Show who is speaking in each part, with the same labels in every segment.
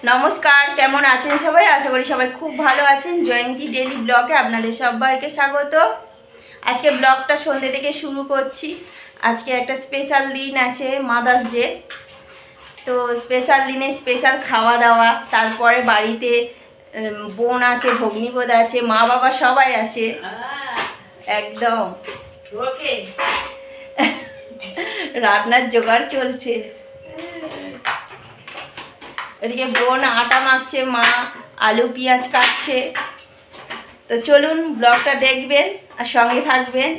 Speaker 1: নমস্কার, কেমন আছেন সবাই? আশা করি সবাই খুব ভালো আছেন। জয়ন্তী ডেইলি ব্লগে আপনাদের সবাইকে স্বাগত। আজকে ব্লগটা সন্ধ্যে থেকে শুরু করছি। আজকে একটা স্পেশাল দিন আছে, মাদার্স ডে। তো স্পেশাল দিনে স্পেশাল খাওয়া দাওয়া, তারপরে বাড়িতে বোন আছে, ভগ্নিপদ আছে, মা বাবা সবাই আছে একদম। রান্নার জোগাড় চলছে। এদিকে বোন আটা মাখছে, মা আলু পেঁয়াজ কাটছে। তো চলুন ব্লগটা দেখবেন আর সঙ্গে থাকবেন।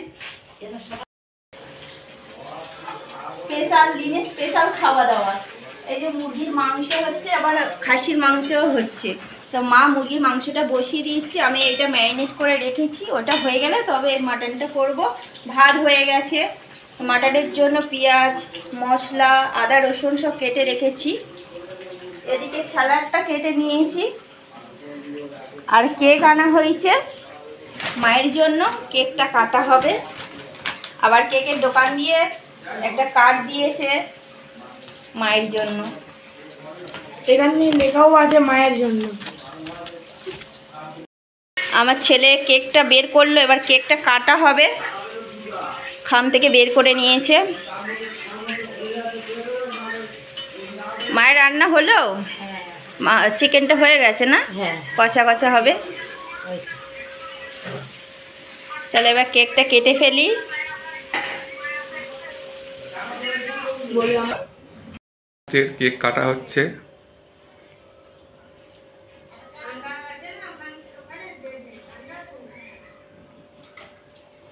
Speaker 1: স্পেশাল দিনে স্পেশাল খাওয়া দাওয়া, এই যে মুরগির মাংস হচ্ছে, আবার খাসির মাংসও হচ্ছে। তো মা মুরগির মাংসটা বসিয়ে দিচ্ছে, আমি এটা ম্যারিনেট করে রেখেছি। ওটা হয়ে গেলে তবে মাটনটা করব। ভাত হয়ে গেছে, মাটনের জন্য পেঁয়াজ মশলা আদা রসুন সব কেটে রেখেছি। এদিকে স্যালাডটা কেটে নিয়েছি, আর কেক আনা হয়েছে মায়ের জন্য। কেকটা কাটা হবে। আবার কেকের দোকান দিয়ে একটা কার্ড দিয়েছে মায়ের জন্য,
Speaker 2: এখানে লেখাও আছে মায়ের জন্য।
Speaker 1: আমার ছেলে কেকটা বের করলো, এবার কেকটা কাটা হবে। খাম থেকে বের করে নিয়েছে। মায়ের রান্না হলো, চিকেনটা হয়ে গেছে না? কষা কষা হবে। চলো এবার কেকটা কেটে ফেলি।
Speaker 3: কেক কাটা হচ্ছে।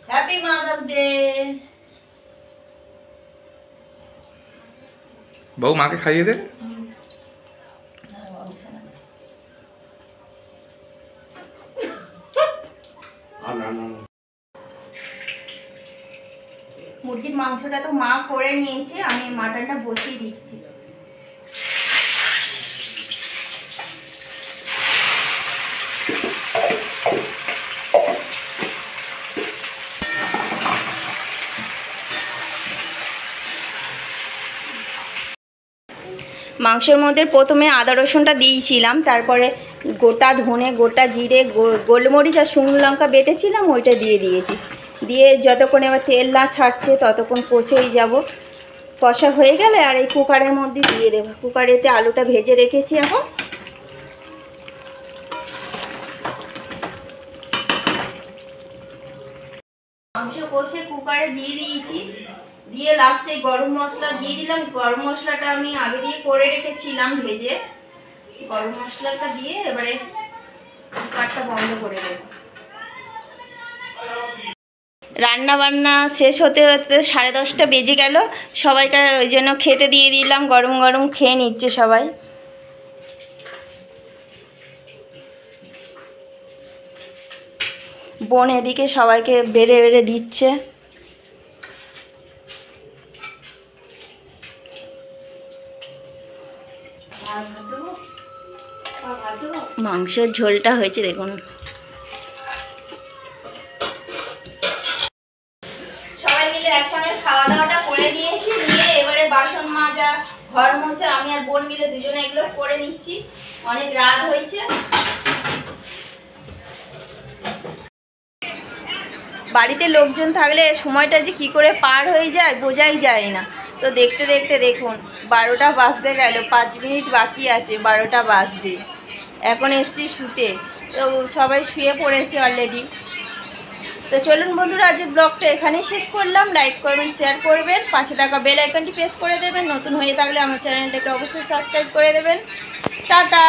Speaker 1: Happy mother's day.
Speaker 3: বউ মাকে খাইয়ে দে।
Speaker 1: মুরগির মাংসটা তো মা করে নিয়েছে, আমি মাটনটা বসিয়ে দিচ্ছি। মাংসের মধ্যে প্রথমে আদা রসুনটা দিয়েছিলাম, তারপরে গোটা ধনে গোটা জিরে গোলমরিচ আর শুকনো লঙ্কা বেটেছিলাম, ওইটা দিয়ে দিয়েছি। দিয়ে যতক্ষণ এবার তেল না ছাড়ছে ততক্ষণ কষেই যাব। কষা হয়ে গেলে আর এই কুকারের মধ্যে দিয়ে দেবো। কুকারেতে আলুটা ভেজে রেখেছি। এখন মাংস কষে কুকারে দিয়ে দিয়েছি। দিয়ে লাস্টে গরম মশলা দিয়ে দিলাম। গরম মশলাটা আমি আগে দিয়ে করে রেখেছিলাম ভেজে। গরম মশলাটা দিয়ে এবারে কুকারটা বন্ধ করে দেব। রান্না বান্না শেষ হতে হতে 10:30 বেজে গেল। সবাইকে ওই জন্য খেতে দিয়ে দিলাম। গরম গরম খেয়ে নিচ্ছে সবাই। বোন এদিকে সবাইকে বেড়ে বেড়ে দিচ্ছে। মাংসের ঝোলটা হয়েছে দেখুন। সবাই মিলে একসঙ্গে খাওয়া দাওয়াটা করে নিয়েছি। নিয়ে এবারে বাসন মাজা ঘর মোছা আমি আর বোন মিলে দুজনে এগুলো করে নিচ্ছি। অনেক রাত হয়েছে। বাড়িতে লোকজন থাকলে সময়টা যে কি করে পার হয়ে যায় বোঝাই যায় না। তো দেখতে দেখতে দেখুন 12টা বাজতে গেল। 5 মিনিট বাকি আছে 12টা বাজতে। এখন এসছি শুতে। তো সবাই শুয়ে পড়েছে অলরেডি। তো চলুন বন্ধুরা, আজ ব্লগটা এখানেই শেষ করলাম। লাইক করবেন, শেয়ার করবেন, পাশে থাকা বেল আইকনটি প্রেস করে দেবেন। নতুন হয়ে থাকলে আমার চ্যানেলটাকে অবশ্যই সাবস্ক্রাইব করে দেবেন। টাটা।